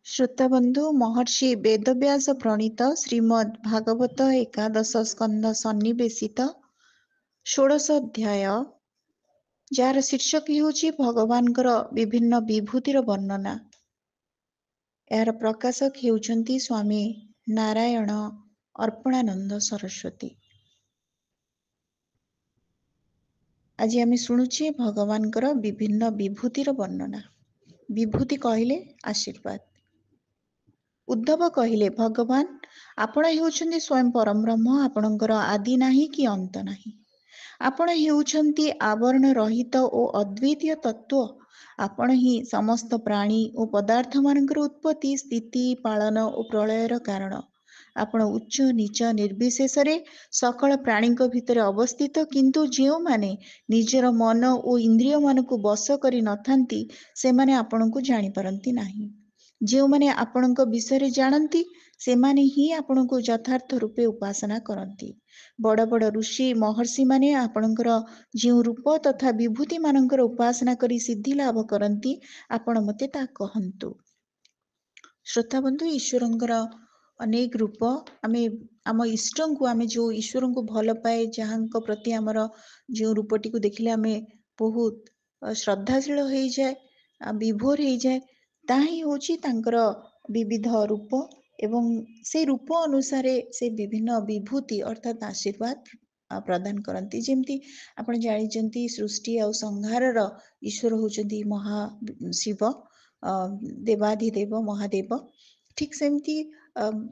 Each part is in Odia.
श्रोताबंधु महर्षि वेदव्यास प्रणीत श्रीमद् भागवत एकादश स्कंद सन्निवेशित 16 अध्याय जार शीर्षक हेउछि भगवानकर विभिन्न विभूतिर वर्णना। यार प्रकाशक हेउछन्ति स्वामी नारायण अर्पणानंद सरस्वती। आज आमे शुणुछे भगवानकर विभिन्न विभूतिर वर्णना। विभूति कहिले आशीर्वाद। उद्धव कहिले भगवान आपण हेउछन्ति स्वयं परम ब्रह्म, आपणकर आदि नाही कि अंत नाही। आपण हेउछन्ति आवरण रहित ओ अद्वितीय तत्व। आपण ही समस्त प्राणी ओ पदार्थ मानकर उत्पत्ति, स्थिति, पालन ओ प्रलयर कारण। आपण उच्च नीच निर्विशेष सकल प्राणी भितर अवस्थित, किंतु जो माने निजर मन ओ इंद्रिय मानकु बस करि नथांती सेमाने आपणकु जानि पारंती नाही। जो माने आपणक विषय जानती से माने ही आपणकु यथार्थ रूपे उपासना करती। बड़ बड़ ऋषि महर्षि माने आपणकर जो रूप तथा विभूति मानकर उपासना करी सिद्धि लाभ करती आपण मते ता कहंतु। श्रोता बंधु, ईश्वरंकर अनेक रूप आमे आम इष्ट को आमे जो ईश्वर को भल पाए जहां प्रति आमर जो रूपटी को देखिले आमे बहुत श्रद्धाशील हो जाए, विभोर हो जाए। ताही होची तांकर विविध रूप एवं से रूप अनुसार से विभिन्न विभूति अर्थात आशीर्वाद प्रदान करती। जेमती आपण जानिचंती सृष्टि और संहार ईश्वर होचंती महा शिव, देवाधिदेव महादेव। ठीक सेमती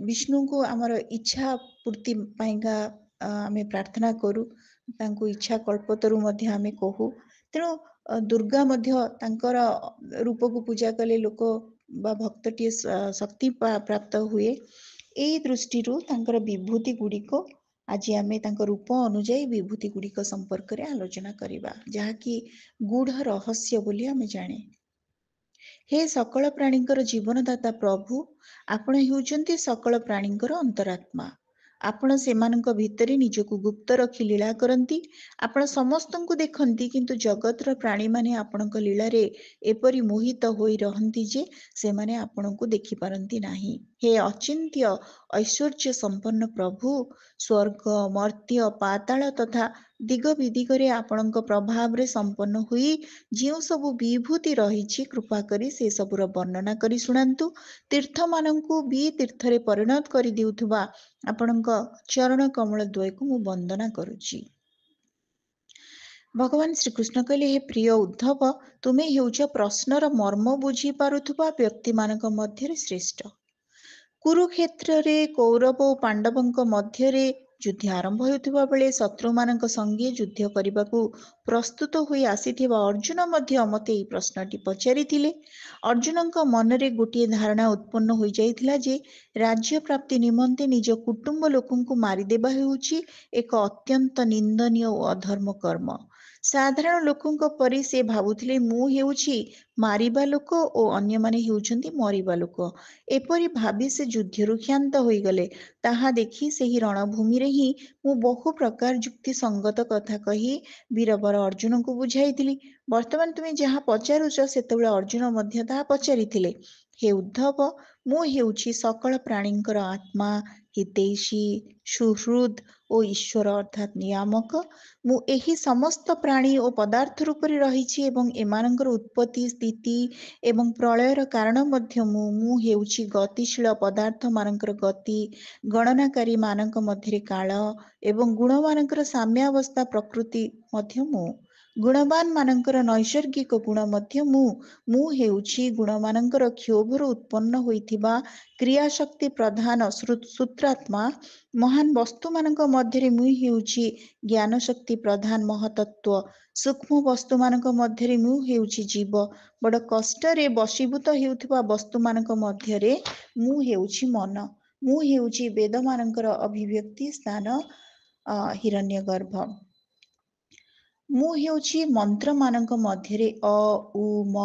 विष्णु को आमर इच्छा पूर्ति पाइका आमे प्रार्थना करू, तांको इच्छा कल्पतरु मध्य आमे कहू। तेणु दुर्गा मध्य तांकर रूप को पूजा कले लोक बा भक्तटीए शक्ति प्राप्त हुए। एई दृष्टि तांकर विभूति गुड़िक आज आमे तांकर रूप अनुजाई विभूति गुड़िक संपर्क रे आलोचना करिबा, जहाँकि गूढ़ रहस्य बोली आमे जाने। हे सकल प्राणींकर जीवनदाता प्रभु, आपण हेउचंती सकल प्राणींकर अंतरात्मा। आपण सेमानक भितरे निजको गुप्त रखी लीला करती। आपण समस्तंकु देखंती, किंतु जगतर प्राणी माने आपणक लीला रे एपरि मोहित होई रहंती जे से माने आपणको देखि पारंती नाही। हे अचिंत्य ऐश्वर्य संपन्न प्रभु, स्वर्ग मर्त्य पाताल तथा दिग विदिगरे आपणक प्रभाव रे संपन्न हुई जो सबु विभूति रही कृपा करी से सबुर वर्णना करी सुनांतु। तीर्थ मानंकु भी तीर्थ रे परिणत करी देउथुबा आपणक चरण कमल द्वय को मु वंदना करुची। भगवान श्रीकृष्ण कहले, हे प्रिय उद्धव, तुमे हेउच प्रश्नर मर्म बुझी पारुथुबा व्यक्ति मानक मध्यरे श्रेष्ठ। कुरुक्षेत्र रे कौरव और पांडवंक मध्यरे युद्ध आरंभ होउथिबा बेले शत्रु मानक संगे युद्ध करबाकू प्रस्तुत होई आसीथिबा अर्जुन मध्य मते एई प्रश्नटी पचारिथिले। अर्जुनक मनरे गोटे धारणा उत्पन्न होई जाइथिला जे राज्य प्राप्ति निमंते निज कुटुंब लोकंकु मारिदेबा हेउछि एक अत्यंत निंदनीय और अधर्म कर्म। साधारण लोकंक परि से भाबुथिले मु हेउछि मारिबा लोक ओ अन्य माने हेउछन्ति मरिबा लोक। एपरि भाबी से युद्धरु क्षांत होइगले। ताहा देखि सेही रणभूमि रे ही मु बहु प्रकार युक्ति संगत कथा कही वीरवर अर्जुन को बुझाइथिली। वर्तमान तुमे जहा पचारुच सेतबेले अर्जुन मध्य ताहा पचारिथिले। हे उद्धव, मु हेउछि सकल प्राणींकर आत्मा, हितैषी, सुहृद ओ ईश्वर अर्थात नियामक। मु एही समस्त प्राणी ओ पदार्थ रूपरे रहिछि एवं एमानंकर उत्पत्ति स्थिति एवं प्रलयर कारण मध्य मु हेउछि गतिशील पदार्थ मानंकर गति, गणनाकारी मानक मध्यरे काल एवं गुण मानंकर साम्यावस्था प्रकृति मध्य मु। गुणवान मानंकर नैसर्गिक गुण मध्य मु हेउछि गुण मानंकर क्षोभर उत्पन्न होइथिबा क्रियाशक्ति प्रधान सूत्रात्मा। महान वस्तु मानक मध्यरे मु हेउछि ज्ञान शक्ति प्रधान महतत्व। सूक्ष्म वस्तु मानक मध्यरे मु हेउछि जीव। बड़ कष्टरे वशीभूत हेउथिबा वस्तु मानक मध्यरे मु हेउछि मन। मु हेउछि वेद मानकर अभिव्यक्ति स्थान हिरण्यगर्भ। मु हेउछि मंत्र मानक मध्यरे अ उ म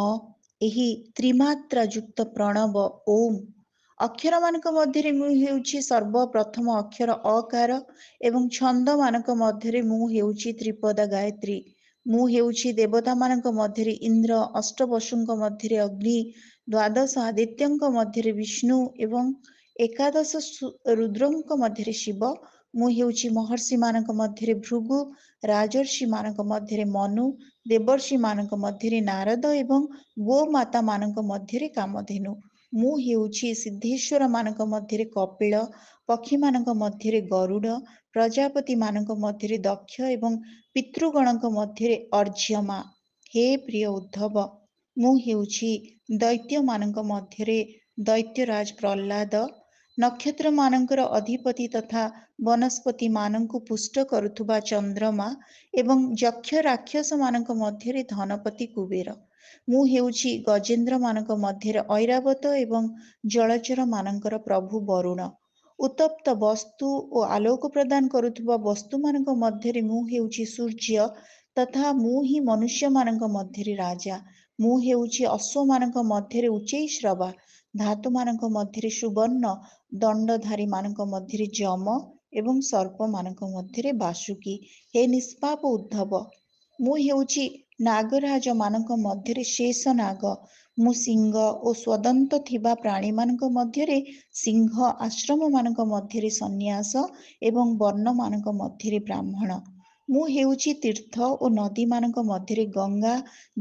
एही त्रिमात्रा युक्त प्रणव ओम। अक्षर मानक मध्यरे मु हेउछि सर्वप्रथम अक्षर अकार एवं छंद मानक मध्यरे मु हेउछि त्रिपद गायत्री। मु हेउछि देवता मानक मध्यरे इंद्र, अष्टवसुंक मध्यरे अग्नि, ଦ୍ୱାଦଶ ଆଦିତ୍ୟଙ୍କ ମଧ୍ୟରେ ବିଷ୍ଣୁ ଏବଂ ଏକାଦଶ ରୁଦ୍ରଙ୍କ ମଧ୍ୟରେ ଶିବ। ମୁଁ ହେଉଛି ମହର୍ଷି ମାନଙ୍କ ମଧ୍ୟରେ ଭୃଗୁ, ରାଜର୍ଷି ମାନଙ୍କ ମଧ୍ୟରେ ମନୁ, ଦେବର୍ଷି ମାନଙ୍କ ମଧ୍ୟରେ ନାରଦ ଏବଂ ଗୋମାତା ମାନଙ୍କ ମଧ୍ୟରେ କାମଧେନୁ। ମୁଁ ହେଉଛି ସିଦ୍ଧେଶ୍ୱର ମାନଙ୍କ ମଧ୍ୟରେ କପିଳ, ପକ୍ଷୀ ମାନଙ୍କ ମଧ୍ୟରେ ଗରୁଡ଼, ପ୍ରଜାପତି ମାନଙ୍କ ମଧ୍ୟରେ ଦକ୍ଷ ଏବଂ ପିତୃଗଣଙ୍କ ମଧ୍ୟରେ ଅର୍ଜ୍ୟମା। ହେ ପ୍ରିୟ ଉଦ୍ଧବ, ମୁଁ ହେଉଛି ଦୈତ୍ୟମାନଙ୍କ ମଧ୍ୟରେ ଦୈତ୍ୟରାଜ ପ୍ରହ୍ଲାଦ, ନକ୍ଷତ୍ର ମାନଙ୍କର ଅଧିପତି ତଥା ବନସ୍ପତି ମାନଙ୍କୁ ପୁଷ୍ଟ କରୁଥିବା ଚନ୍ଦ୍ରମା ଏବଂ ଯକ୍ଷ ରାକ୍ଷସ ମାନଙ୍କ ମଧ୍ୟରେ ଧନପତି କୁବେର। ମୁଁ ହେଉଛି ଗଜେନ୍ଦ୍ର ମାନଙ୍କ ମଧ୍ୟରେ ଐରାବତ ଏବଂ ଜଳଚର ମାନଙ୍କର ପ୍ରଭୁ ବରୁଣ। ଉତ୍ତପ୍ତ ବସ୍ତୁ ଓ ଆଲୋକ ପ୍ରଦାନ କରୁଥିବା ବସ୍ତୁମାନଙ୍କ ମଧ୍ୟରେ ମୁଁ ହେଉଛି ସୂର୍ଯ୍ୟ ତଥା ମୁଁ ହିଁ ମନୁଷ୍ୟମାନଙ୍କ ମଧ୍ୟରେ ରାଜା। ମୁଁ ହେଉଛି ଅଶ୍ୱମାନଙ୍କ ମଧ୍ୟରେ ଉଚ୍ଚୈଃଶ୍ରବା, ଧାତୁମାନଙ୍କ ମଧ୍ୟରେ ସୁବର୍ଣ୍ଣ, ଦଣ୍ଡଧାରୀ ମାନଙ୍କ ମଧ୍ୟରେ ଯମ ଏବଂ ସର୍ପମାନଙ୍କ ମଧ୍ୟରେ ବାସୁକି। ହେ ନିଷ୍ପାପ ଉଦ୍ଧବ, ମୁଁ ହେଉଛି ନାଗରାଜ ମାନଙ୍କ ମଧ୍ୟରେ ଶେଷ ନାଗ। ମୁଁ ସିଂହ ଓ ସ୍ୱଦନ୍ତ ଥିବା ପ୍ରାଣୀମାନଙ୍କ ମଧ୍ୟରେ ସିଂହ, ଆଶ୍ରମ ମାନଙ୍କ ମଧ୍ୟରେ ସନ୍ନ୍ୟାସ ଏବଂ ବର୍ଣ୍ଣ ମାନଙ୍କ ମଧ୍ୟରେ ବ୍ରାହ୍ମଣ। ମୁଁ ହେଉଛି ତୀର୍ଥ ଓ ନଦୀମାନଙ୍କ ମଧ୍ୟରେ ଗଙ୍ଗା,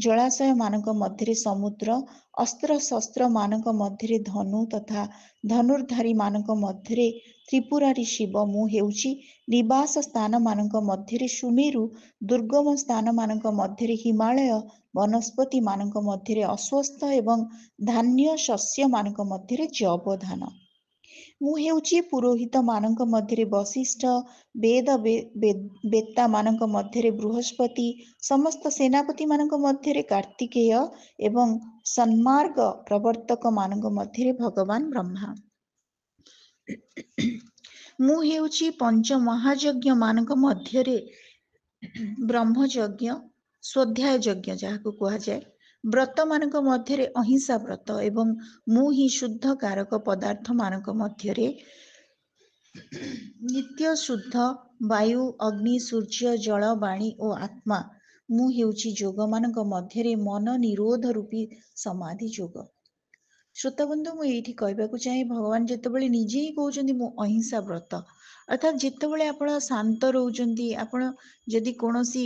ଜଳାଶୟ ମାନଙ୍କ ମଧ୍ୟରେ ସମୁଦ୍ର, ଅସ୍ତ୍ରଶସ୍ତ୍ର ମାନଙ୍କ ମଧ୍ୟରେ ଧନୁ ତଥା ଧନୁର୍ଧାରୀ ମାନଙ୍କ ମଧ୍ୟରେ ତ୍ରିପୁରାରୀ ଶିବ। ମୁଁ ହେଉଛି ନିବାସ ସ୍ଥାନ ମାନଙ୍କ ମଧ୍ୟରେ ସୁମେରୁ, ଦୁର୍ଗମ ସ୍ଥାନ ମାନଙ୍କ ମଧ୍ୟରେ ହିମାଳୟ, ବନସ୍ପତି ମାନଙ୍କ ମଧ୍ୟରେ ଅଶ୍ୱସ୍ଥ ଏବଂ ଧାନ୍ୟ ଶସ୍ୟ ମାନଙ୍କ ମଧ୍ୟରେ ଯବଧାନ। ମୁଁ ହେଉଛି ପୁରୋହିତ ମାନଙ୍କ ମଧ୍ୟରେ ବଶିଷ୍ଠ, ବେଦ ବେତା ମାନଙ୍କ ମଧ୍ୟରେ ବୃହସ୍ପତି, ସମସ୍ତ ସେନାପତି ମାନଙ୍କ ମଧ୍ୟରେ କାର୍ତ୍ତିକେୟ ଏବଂ ସନ୍ମାର୍ଗ ପ୍ରବର୍ତ୍ତକ ମାନଙ୍କ ମଧ୍ୟରେ ଭଗବାନ ବ୍ରହ୍ମା। ମୁଁ ହେଉଛି ପଞ୍ଚ ମହାଯଜ୍ଞ ମାନଙ୍କ ମଧ୍ୟରେ ବ୍ରହ୍ମଯଜ୍ଞ, ସ୍ୱାଧ୍ୟାୟ ଯଜ୍ଞ ଯାହାକୁ କୁହାଯାଏ, ବ୍ରତ ମାନଙ୍କ ମଧ୍ୟରେ ଅହିଂସା ବ୍ରତ ଏବଂ ମୁଁ ହିଁ ଶୁଦ୍ଧ କାରକ ପଦାର୍ଥ ମାନଙ୍କ ମଧ୍ୟରେ ନିତ୍ୟ ଶୁଦ୍ଧ ବାୟୁ, ଅଗ୍ନି, ସୂର୍ଯ୍ୟ, ଜଳ, ବାଣୀ ଓ ଆତ୍ମା। ମୁଁ ହେଉଛି ଯୋଗ ମାନଙ୍କ ମଧ୍ୟରେ ମନ ନିରୋଧ ରୂପୀ ସମାଧି ଯୋଗ। ଶ୍ରୋତାବନ୍ଧୁ, ମୁଁ ଏଇଠି କହିବାକୁ ଚାହେଁ, ଭଗବାନ ଯେତେବେଳେ ନିଜେ ହିଁ କହୁଛନ୍ତି ମୁଁ ଅହିଂସା ବ୍ରତ, ଅର୍ଥାତ୍ ଯେତେବେଳେ ଆପଣ ଶାନ୍ତ ରହୁଛନ୍ତି, ଆପଣ ଯଦି କୌଣସି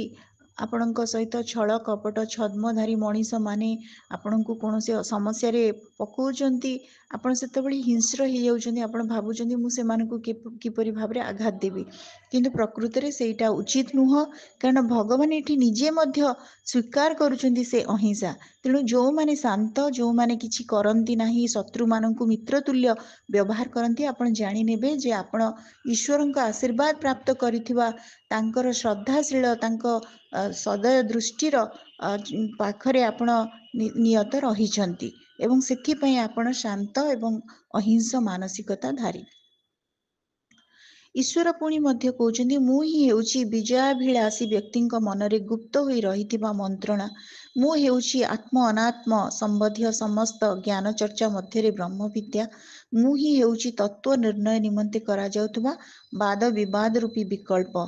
ଆପଣଙ୍କ ସହିତ ଛଳ କପଟ ଛଦ୍ମଧାରୀ ମଣିଷ ମାନେ ଆପଣଙ୍କୁ କୌଣସି ସମସ୍ୟାରେ ପକାଉଛନ୍ତି, ଆପଣ ସେତେବେଳେ ହିଂସ୍ର ହେଇଯାଉଛନ୍ତି। ଆପଣ ଭାବୁଛନ୍ତି ମୁଁ ସେମାନଙ୍କୁ କିପରି ଭାବରେ ଆଘାତ ଦେବି, କିନ୍ତୁ ପ୍ରକୃତରେ ସେଇଟା ଉଚିତ ନୁହଁ। କାରଣ ଭଗବାନ ଏଠି ନିଜେ ମଧ୍ୟ ସ୍ୱୀକାର କରୁଛନ୍ତି ସେ ଅହିଂସା। ତେଣୁ ଯେଉଁମାନେ ଶାନ୍ତ, ଯେଉଁମାନେ କିଛି କରନ୍ତି ନାହିଁ, ଶତ୍ରୁମାନଙ୍କୁ ମିତ୍ର ତୁଲ୍ୟ ବ୍ୟବହାର କରନ୍ତି, ଆପଣ ଜାଣିନେବେ ଯେ ଆପଣ ଈଶ୍ୱରଙ୍କ ଆଶୀର୍ବାଦ ପ୍ରାପ୍ତ କରିଥିବା, ତାଙ୍କର ଶ୍ରଦ୍ଧାଶୀଳ, ତାଙ୍କ ସଦୟ ଦୃଷ୍ଟିର ପାଖରେ ଆପଣ ନିୟତ ରହିଛନ୍ତି ଏବଂ ସେଥିପାଇଁ ଆପଣ ଶାନ୍ତ ଏବଂ ଅହିଂସ ମାନସିକତାଧାରୀ। ଈଶ୍ୱର ପୁଣି ମଧ୍ୟ କହୁଛନ୍ତି ମୁଁ ହିଁ ହେଉଛି ବିଜୟାଭିଳାଷୀ ବ୍ୟକ୍ତିଙ୍କ ମନରେ ଗୁପ୍ତ ହୋଇ ରହିଥିବା ମନ୍ତ୍ରଣା। ମୁଁ ହେଉଛି ଆତ୍ମ ଅନାତ୍ମ ସମ୍ବନ୍ଧୀୟ ସମସ୍ତ ଜ୍ଞାନ ଚର୍ଚ୍ଚା ମଧ୍ୟରେ ବ୍ରହ୍ମବିଦ୍ୟା। ମୁଁ ହିଁ ହେଉଛି ତତ୍ତ୍ୱ ନିର୍ଣ୍ଣୟ ନିମନ୍ତେ କରାଯାଉଥିବା ବାଦ ବିବାଦ ରୂପୀ ବିକଳ୍ପ।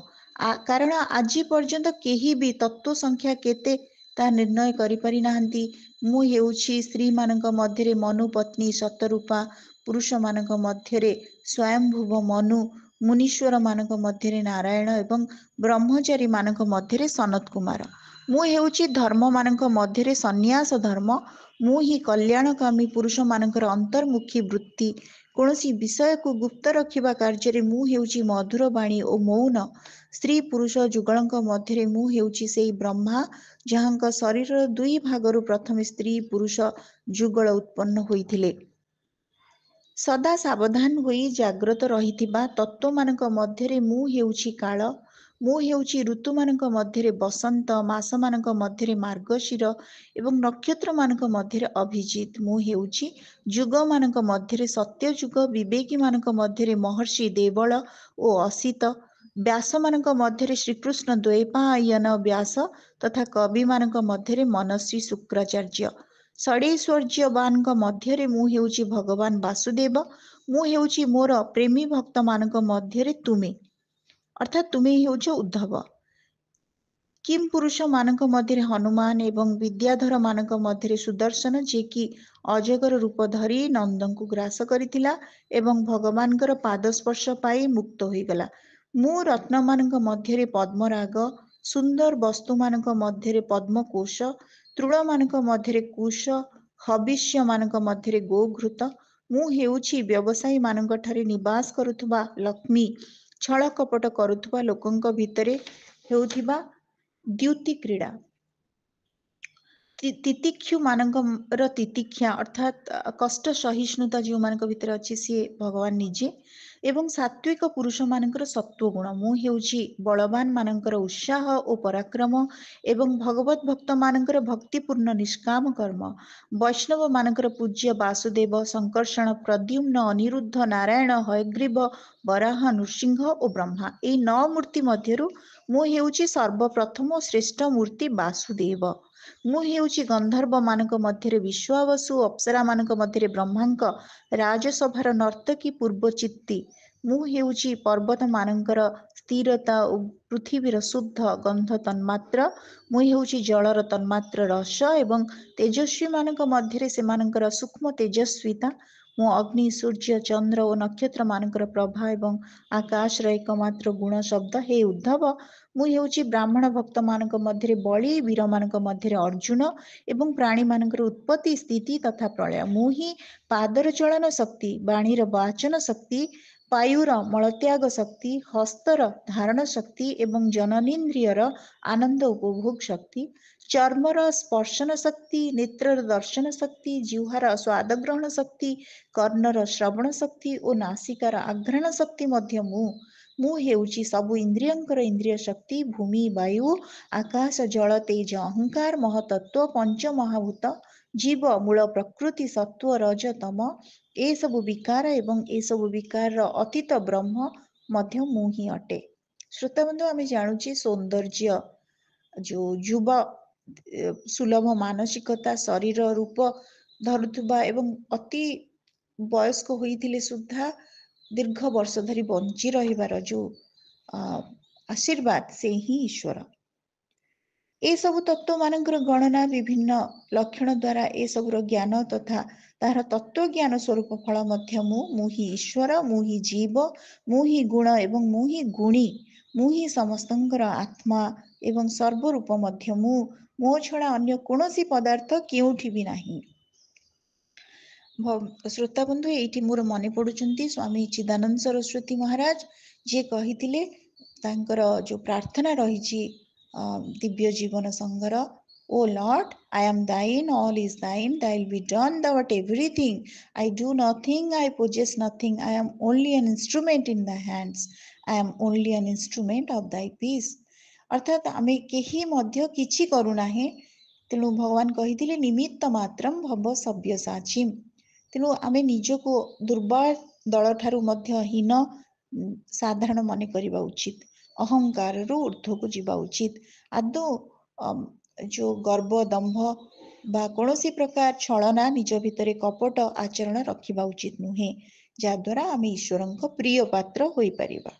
କାରଣ ଆଜି ପର୍ଯ୍ୟନ୍ତ କେହି ବି ତତ୍ତ୍ୱ ସଂଖ୍ୟା କେତେ ତାହା ନିର୍ଣ୍ଣୟ କରିପାରି ନାହାନ୍ତି। ମୁଁ ହେଉଛି ସ୍ତ୍ରୀମାନଙ୍କ ମଧ୍ୟରେ ମନୁ ପତ୍ନୀ ଶତରୂପା, ପୁରୁଷମାନଙ୍କ ମଧ୍ୟରେ ସ୍ୱୟଂଭୁବ ମନୁ, ମୁନୀଶ୍ୱର ମାନଙ୍କ ମଧ୍ୟରେ ନାରାୟଣ ଏବଂ ବ୍ରହ୍ମଚାରୀ ମାନଙ୍କ ମଧ୍ୟରେ ସନତ କୁମାର। ମୁଁ ହେଉଛି ଧର୍ମମାନଙ୍କ ମଧ୍ୟରେ ସନ୍ନ୍ୟାସ ଧର୍ମ। ମୁଁ ହିଁ କଲ୍ୟାଣକାମୀ ପୁରୁଷମାନଙ୍କର ଅନ୍ତର୍ମୁଖୀ ବୃତ୍ତି। କୌଣସି ବିଷୟକୁ ଗୁପ୍ତ ରଖିବା କାର୍ଯ୍ୟରେ ମୁଁ ହେଉଛି ମଧୁର ବାଣୀ ଓ ମୌନ। ସ୍ତ୍ରୀ ପୁରୁଷ ଯୁଗଳଙ୍କ ମଧ୍ୟରେ ମୁଁ ହେଉଛି ସେଇ ବ୍ରହ୍ମା, ଯାହାଙ୍କ ଶରୀରର ଦୁଇ ଭାଗରୁ ପ୍ରଥମେ ସ୍ତ୍ରୀ ପୁରୁଷ ଯୁଗଳ ଉତ୍ପନ୍ନ ହୋଇଥିଲେ। ସଦା ସାବଧାନ ହୋଇ ଜାଗ୍ରତ ରହିଥିବା ତତ୍ତ୍ୱମାନଙ୍କ ମଧ୍ୟରେ ମୁଁ ହେଉଛି କାଳ। ମୁଁ ହେଉଛି ଋତୁମାନଙ୍କ ମଧ୍ୟରେ ବସନ୍ତ, ମାସମାନଙ୍କ ମଧ୍ୟରେ ମାର୍ଗଶିର ଏବଂ ନକ୍ଷତ୍ରମାନଙ୍କ ମଧ୍ୟରେ ଅଭିଜିତ। ମୁଁ ହେଉଛି ଯୁଗମାନଙ୍କ ମଧ୍ୟରେ ସତ୍ୟଯୁଗ, ବିବେକୀମାନଙ୍କ ମଧ୍ୟରେ ମହର୍ଷି ଦେବଳ ଓ ଅସିତ, ବ୍ୟାସମାନଙ୍କ ମଧ୍ୟରେ ଶ୍ରୀକୃଷ୍ଣ ଦ୍ୱୈପାୟନ ବ୍ୟାସ ତଥା କବିମାନଙ୍କ ମଧ୍ୟରେ ମନଶ୍ରୀ ଶୁକ୍ରାଚାର୍ଯ୍ୟ। ଷଡ଼ୈଶ୍ୱର୍ଯ୍ୟବାନଙ୍କ ମଧ୍ୟରେ ମୁଁ ହେଉଛି ଭଗବାନ ବାସୁଦେବ। ମୁଁ ହେଉଛି ମୋର ପ୍ରେମୀ ଭକ୍ତମାନଙ୍କ ମଧ୍ୟରେ ତୁମେ, ଅର୍ଥାତ୍ ତୁମେ ହେଉଛ ଉଦ୍ଧବ। କିମ୍ ପୁରୁଷ ମାନଙ୍କ ମଧ୍ୟରେ ହନୁମାନ ଏବଂ ବିଦ୍ୟାଧର ମାନଙ୍କ ମଧ୍ୟରେ ସୁଦର୍ଶନ, ଯିଏକି ଅଜଗର ରୂପ ଧରି ନନ୍ଦଙ୍କୁ ଗ୍ରାସ କରିଥିଲା ଏବଂ ଭଗବାନଙ୍କର ପାଦ ସ୍ପର୍ଶ ପାଇ ମୁକ୍ତ ହୋଇଗଲା। ମୁଁ ରତ୍ନମାନଙ୍କ ମଧ୍ୟରେ ପଦ୍ମରାଗ, ସୁନ୍ଦର ବସ୍ତୁମାନଙ୍କ ମଧ୍ୟରେ ପଦ୍ମକୋଷ, ତୃଣମାନଙ୍କ ମଧ୍ୟରେ କୁଶ, ହବିଷ୍ୟ ମାନଙ୍କ ମଧ୍ୟରେ ଗୋଘୃତ। ମୁଁ ହେଉଛି ବ୍ୟବସାୟୀ ମାନଙ୍କ ଠାରେ ନିବାସ କରୁଥିବା ଲକ୍ଷ୍ମୀ, ଛଳ କପଟ କରୁଥିବା ଲୋକଙ୍କ ଭିତରେ ହେଉଥିବା ଦ୍ୟୁତି କ୍ରୀଡ଼ା। ତିତିକ୍ଷୁ ମାନଙ୍କର ତିତିକ୍ଷା ଅର୍ଥାତ୍ କଷ୍ଟ ସହିଷ୍ଣୁତା ଯେଉଁମାନଙ୍କ ଭିତରେ ଅଛି ସିଏ ଭଗବାନ ନିଜେ, ଏବଂ ସାତ୍ଵିକ ପୁରୁଷ ମାନଙ୍କର ସତ୍ୱ ଗୁଣ। ମୁଁ ହେଉଛି ବଳବାନ ମାନଙ୍କର ଉତ୍ସାହ ଓ ପରାକ୍ରମ ଏବଂ ଭଗବତ ଭକ୍ତ ମାନଙ୍କର ଭକ୍ତିପୂର୍ଣ୍ଣ ନିଷ୍କାମ କର୍ମ। ବୈଷ୍ଣବ ମାନଙ୍କର ପୂଜ୍ୟ ବାସୁଦେବ, ସଂକର୍ଷଣ, ପ୍ରଦ୍ୟୁମ୍ନ, ଅନିରୁଦ୍ଧ, ନାରାୟଣ, ହୟଗ୍ରୀବ, ବରାହ, ନୃସିଂହ ଓ ବ୍ରହ୍ମା। ଏଇ 9 ମୂର୍ତ୍ତି ମଧ୍ୟରୁ ମୁଁ ହେଉଛି ସର୍ବପ୍ରଥମ ଓ ଶ୍ରେଷ୍ଠ ମୂର୍ତ୍ତି ବାସୁଦେବ। ମୁଁ ହେଉଛି ଗନ୍ଧର୍ବ ମାନଙ୍କ ମଧ୍ୟରେ ବିଶ୍ୱାବସୁ, ଅପ୍ସରା ମାନଙ୍କ ମଧ୍ୟରେ ବ୍ରହ୍ମାଙ୍କ ରାଜସଭାର ନର୍ତ୍ତକୀ ପୂର୍ବଚିତ୍ତି। ମୁଁ ହେଉଛି ପର୍ବତ ମାନଙ୍କର ସ୍ଥିରତା ଓ ପୃଥିବୀର ଶୁଦ୍ଧ ଗନ୍ଧ ତନ୍ମାତ୍ର। ମୁଁ ହେଉଛି ଜଳର ତନ୍ମାତ୍ର ରସ ଏବଂ ତେଜସ୍ୱୀ ମାନଙ୍କ ମଧ୍ୟରେ ସେମାନଙ୍କର ସୂକ୍ଷ୍ମ ତେଜସ୍ୱିତା। ମୁଁ ଅଗ୍ନି, ସୂର୍ଯ୍ୟ, ଚନ୍ଦ୍ର ଓ ନକ୍ଷତ୍ର ମାନଙ୍କର ପ୍ରଭା ଏବଂ ଆକାଶର ଏକମାତ୍ର ଗୁଣ ଶବ୍ଦ। ହେ ଉଦ୍ଧବ, ମୁଁ ହେଉଛି ବ୍ରାହ୍ମଣ ଭକ୍ତ ମାନଙ୍କ ମଧ୍ୟରେ ବଳି, ବୀର ମାନଙ୍କ ମଧ୍ୟରେ ଅର୍ଜୁନ ଏବଂ ପ୍ରାଣୀ ମାନଙ୍କର ଉତ୍ପତ୍ତି, ସ୍ଥିତି ତଥା ପ୍ରଳୟ। ମୁଁ ହିଁ ପାଦର ଚଳନ ଶକ୍ତି, ବାଣୀର ବାଚନ ଶକ୍ତି, ପାୟୁର ମଳତ୍ୟାଗ ଶକ୍ତି, ହସ୍ତର ଧାରଣ ଶକ୍ତି ଏବଂ ଜନନେନ୍ଦ୍ରିୟର ଆନନ୍ଦ ଉପଭୋଗ ଶକ୍ତି, ଚର୍ମର ସ୍ପର୍ଶନ ଶକ୍ତି, ନେତ୍ରର ଦର୍ଶନ ଶକ୍ତି, ଜିହ୍ବାର ସ୍ୱାଦ ଗ୍ରହଣ ଶକ୍ତି, କର୍ଣ୍ଣର ଶ୍ରବଣ ଶକ୍ତି ଓ ନାସିକାର ଆଘ୍ରାଣ ଶକ୍ତି ମଧ୍ୟ ମୁଁ। ମୁଁ ହେଉଛି ସବୁ ଇନ୍ଦ୍ରିୟଙ୍କର ଇନ୍ଦ୍ରିୟ ଶକ୍ତି, ଭୂମି, ବାୟୁ, ଆକାଶ, ଜଳ, ତେଜ, ଅହଙ୍କାର, ମହତତ୍ଵ, ପଞ୍ଚମହାଭୂତ, ଜୀବ, ମୂଳ ପ୍ରକୃତି, ସତ୍ଵ, ରଜ, ତମ, ଏସବୁ ବିକାର ଏବଂ ଏସବୁ ବିକାରର ଅତୀତ ବ୍ରହ୍ମ ମଧ୍ୟ ମୁଁ ହିଁ ଅଟେ। ଶ୍ରୋତାବନ୍ଧୁ, ଆମେ ଜାଣୁଛେ ସୌନ୍ଦର୍ଯ୍ୟ ଯୋଉ ଯୁବ ସୁଲଭ ମାନସିକତା, ଶରୀର ରୂପ ଧରୁଥିବା ଏବଂ ଅତି ବୟସ୍କ ହୋଇଥିଲେ ସୁଦ୍ଧା ଦୀର୍ଘ ବର୍ଷ ଧରି ବଞ୍ଚି ରହିବାର ଯୋଉ ଆଶୀର୍ବାଦ, ସେ ହିଁ ଈଶ୍ୱର। ଏସବୁ ତତ୍ଵ ମାନଙ୍କର ଗଣନା ବିଭିନ୍ନ ଲକ୍ଷଣ ଦ୍ୱାରା ଏସବୁର ଜ୍ଞାନ ତଥା ତାହାର ତତ୍ଵ ଜ୍ଞାନ ସ୍ୱରୂପ ଫଳ ମଧ୍ୟ ମୁଁ ହିଁ ଈଶ୍ୱର, ମୁଁ ହିଁ ଜୀବ, ମୁଁ ହିଁ ଗୁଣ ଏବଂ ମୁଁ ହିଁ ଗୁଣୀ, ମୁଁ ହିଁ ସମସ୍ତଙ୍କର ଆତ୍ମା ଏବଂ ସର୍ବରୂପ ମଧ୍ୟ ମୁଁ। ମୋ ଛଡ଼ା ଅନ୍ୟ କୌଣସି ପଦାର୍ଥ କେଉଁଠି ବି ନାହିଁ। ଶ୍ରୋତାବନ୍ଧୁ, ଏଇଠି ମୋର ମନେ ପଡୁଛନ୍ତି ସ୍ୱାମୀ ଚିଦାନନ୍ଦ ସରସ୍ୱତୀ ମହାରାଜ, ଯିଏ କହିଥିଲେ ତାଙ୍କର ଯୋଉ ପ୍ରାର୍ଥନା ରହିଛି ଦିବ୍ୟ ଜୀବନ ସଂଘର, O Lord, I am thine, all is thine, thy will be done, thou art everything, I do nothing, I possess nothing, I am only an instrument in thy hands, I am only an instrument of thy peace। ଅର୍ଥାତ୍ ଆମେ କେହି ମଧ୍ୟ କିଛି କରୁନାହେଁ, ତେଣୁ ଭଗବାନ କହିଥିଲେ ନିମିତ୍ତ ମାତ୍ରମ୍ ଭବ ସବ୍ୟସାଚୀମ୍। ତେଣୁ ଆମେ ନିଜକୁ ଦୁର୍ବଳ ଦଳଠାରୁ ମଧ୍ୟ ହୀନ ସାଧାରଣ ମନେ କରିବା ଉଚିତ। ଅହଙ୍କାରରୁ ଉର୍ଦ୍ଧ୍ୱକୁ ଯିବା ଉଚିତ। ଆଦୌ ଯୋଉ ଗର୍ବ, ଦମ୍ଭ ବା କୌଣସି ପ୍ରକାର ଛଳନା, ନିଜ ଭିତରେ କପଟ ଆଚରଣ ରଖିବା ଉଚିତ ନୁହେଁ, ଯାହାଦ୍ୱାରା ଆମେ ଈଶ୍ୱରଙ୍କ ପ୍ରିୟ ପାତ୍ର ହୋଇପାରିବା।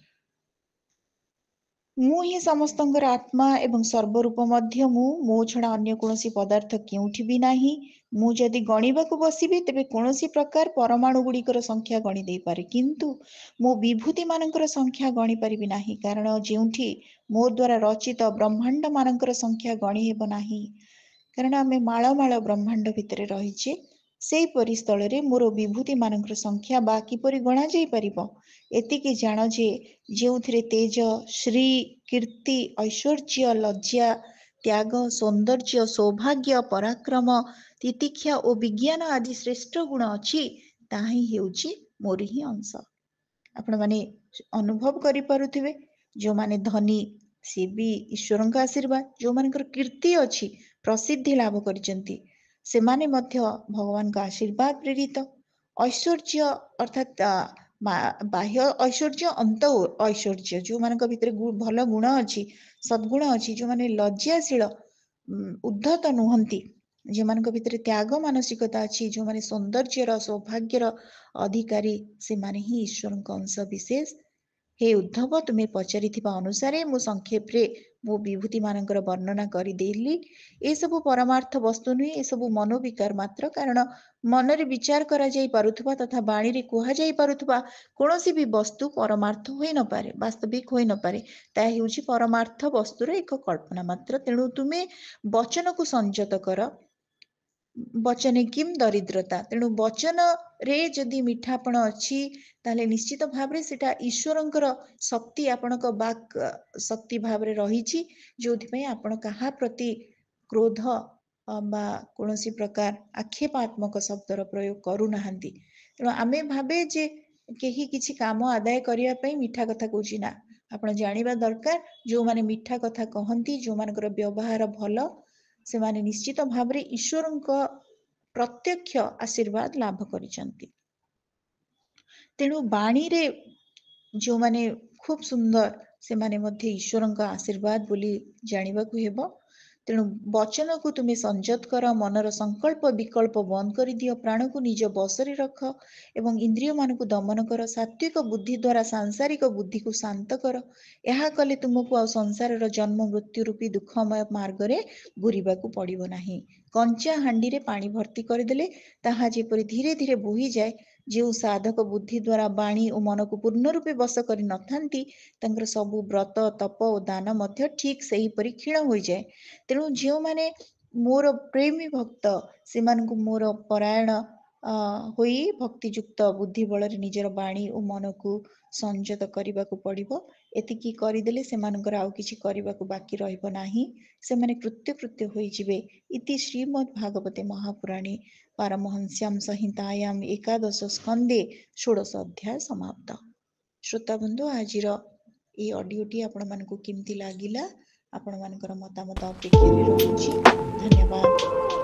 ମୁଁ ହିଁ ସମସ୍ତଙ୍କର ଆତ୍ମା ଏବଂ ସର୍ବରୂପ ମଧ୍ୟ ମୁଁ। ମୋ ଛଡ଼ା ଅନ୍ୟ କୌଣସି ପଦାର୍ଥ କେଉଁଠି ବି ନାହିଁ। ମୁଁ ଯଦି ଗଣିବାକୁ ବସିବି ତେବେ କୌଣସି ପ୍ରକାର ପରମାଣୁ ଗୁଡ଼ିକର ସଂଖ୍ୟା ଗଣି ଦେଇପାରେ, କିନ୍ତୁ ମୋ ବିଭୂତି ମାନଙ୍କର ସଂଖ୍ୟା ଗଣି ପାରିବି ନାହିଁ, କାରଣ ଯେଉଁଠି ମୋ ଦ୍ୱାରା ରଚିତ ବ୍ରହ୍ମାଣ୍ଡ ମାନଙ୍କର ସଂଖ୍ୟା ଗଣି ହେବ ନାହିଁ, କାରଣ ଆମେ ମାଳ ମାଳ ବ୍ରହ୍ମାଣ୍ଡ ଭିତରେ ରହିଛେ। ସେହିପରି ସ୍ଥଳରେ ମୋର ବିଭୂତି ମାନଙ୍କର ସଂଖ୍ୟା ବା କିପରି ଗଣା ଯାଇପାରିବ? ଏତିକି ଜାଣ ଯେ ଯେଉଁଥିରେ ତେଜ, ଶ୍ରୀ, କୀର୍ତ୍ତି, ଐଶ୍ୱର୍ଯ୍ୟ, ଲଜ୍ଜା, ତ୍ୟାଗ, ସୌନ୍ଦର୍ଯ୍ୟ, ସୌଭାଗ୍ୟ, ପରାକ୍ରମ, ତିତିକ୍ଷା ଓ ବିଜ୍ଞାନ ଆଦି ଶ୍ରେଷ୍ଠ ଗୁଣ ଅଛି, ତାହା ହିଁ ହେଉଛି ମୋର ହିଁ ଅଂଶ। ଆପଣମାନେ ଅନୁଭବ କରିପାରୁଥିବେ, ଯୋଉମାନେ ଧନୀ ସିଏ ବି ଈଶ୍ୱରଙ୍କ ଆଶୀର୍ବାଦ, ଯୋଉମାନଙ୍କର କୀର୍ତ୍ତି ଅଛି, ପ୍ରସିଦ୍ଧି ଲାଭ କରିଛନ୍ତି, ସେମାନେ ମଧ୍ୟ ଭଗବାନଙ୍କ ଆଶୀର୍ବାଦ ପ୍ରେରିତ। ଐଶ୍ୱର୍ଯ୍ୟ ଅର୍ଥାତ୍ ବାହ୍ୟ ଐଶ୍ୱର୍ଯ୍ୟ, ଅନ୍ତ ଐଶ୍ୱର୍ଯ୍ୟ, ଯୋଉମାନଙ୍କ ଭିତରେ ଭଲ ଗୁଣ ଅଛି, ସଦ୍ଗୁଣ ଅଛି, ଯୋଉମାନେ ଲଜ୍ଜାଶୀଳ, ଉଦ୍ଧତ ନୁହନ୍ତି, ଯେଉଁମାନଙ୍କ ଭିତରେ ତ୍ୟାଗ ମାନସିକତା ଅଛି, ଯୋଉମାନେ ସୌନ୍ଦର୍ଯ୍ୟର, ସୌଭାଗ୍ୟର ଅଧିକାରୀ, ସେମାନେ ହିଁ ଈଶ୍ୱରଙ୍କ ଅଂଶ ବିଶେଷ। हे उद्धव तुमे पचारिथिबा अनुसारे मु संक्षेप्रे मो विभूति मानकर वर्णना करिदेली। ए सबु परमार्थ वस्तु नुहे, ए सबु मनोविकार मात्र। कारण मनरे विचार करा जाई पारुथबा तथा बाणी रे कुहा जाई पारुथबा कोनोसी भी वस्तु परमार्थ होई न पारे, वास्तविक होई न पारे। ता हेउची परमार्थ वस्तुर एक कल्पना मात्र। तेणु तुमे वचन को संयत कर। वचने किम दरिद्रता। तेणु वचन रे जदि मिठापण अछि ताले निश्चित भावरे सेटा ईश्वरंकर शक्ति आपणक वाक शक्ति भावरे रहिछि, जोथि आपण काहा प्रति क्रोध बा कोनोसी प्रकार आक्षेपात्मक शब्दर प्रयोग करू नाहंती। तेणु आमे भाबे जे केही किछि काम आदाय करिया पई मिठा कथा कहूछि ना। आपण जानिबा दरकार जो माने मिठा कथा कहंती, जो मानकर व्यवहार भलो, से माने निश्चित भावरे ईश्वरंक प्रत्यक्ष आशीर्वाद लाभ करिसंती। तेणु बाणी रे जो माने खूब सुंदर से माने मध्य ईश्वरंक आशीर्वाद बोली जानिबा को हेबो। तेणु वचन को तुमे संयत कर, मनर संकल्प विकल्प बंद कर दियो, प्राण को निज बसरे रख एवं इंद्रिय मान को दमन कर, सात्विक बुद्धि द्वारा सांसारिक बुद्धि को शांत कर। यहा कले तुमको आ संसार जन्म मृत्यु रूपी दुखमय मार्ग रे घुरिबा को पड़िबो नाही। कंचा हांडी रे पानी भर्ती करदेले ताहा जेपरि धीरे धीरे बोही जाए, जो साधक बुद्धि द्वारा बाणी और मन को पूर्ण रूपे बस करि नथांती तांकर सबु व्रत तप और दान मध्य ठीक सही परि क्षीण हो जाए। तेणु जो माने मोर प्रेमी भक्त से मानकु मोर परायण होई भक्तियुक्त बुद्धि बल निजर बाणी और मन को संयत करने को पड़िबो। एतिकी करिदेले से मानकर आउ किछि करबा को बाकी रहइबो नाही। से माने कृत्य कृत्य होई जिवे। इति श्रीमद् भागवते महापुराणे पारमहंस्यां संहितायां एकादश स्कंदे षोडश अध्याय समाप्त। श्रोता बंधु आजिर ये ऑडियोटी आपण मानकु केमती लागिला, आपण मानकर मतामत अपेक्षा रे रहुछि। धन्यवाद।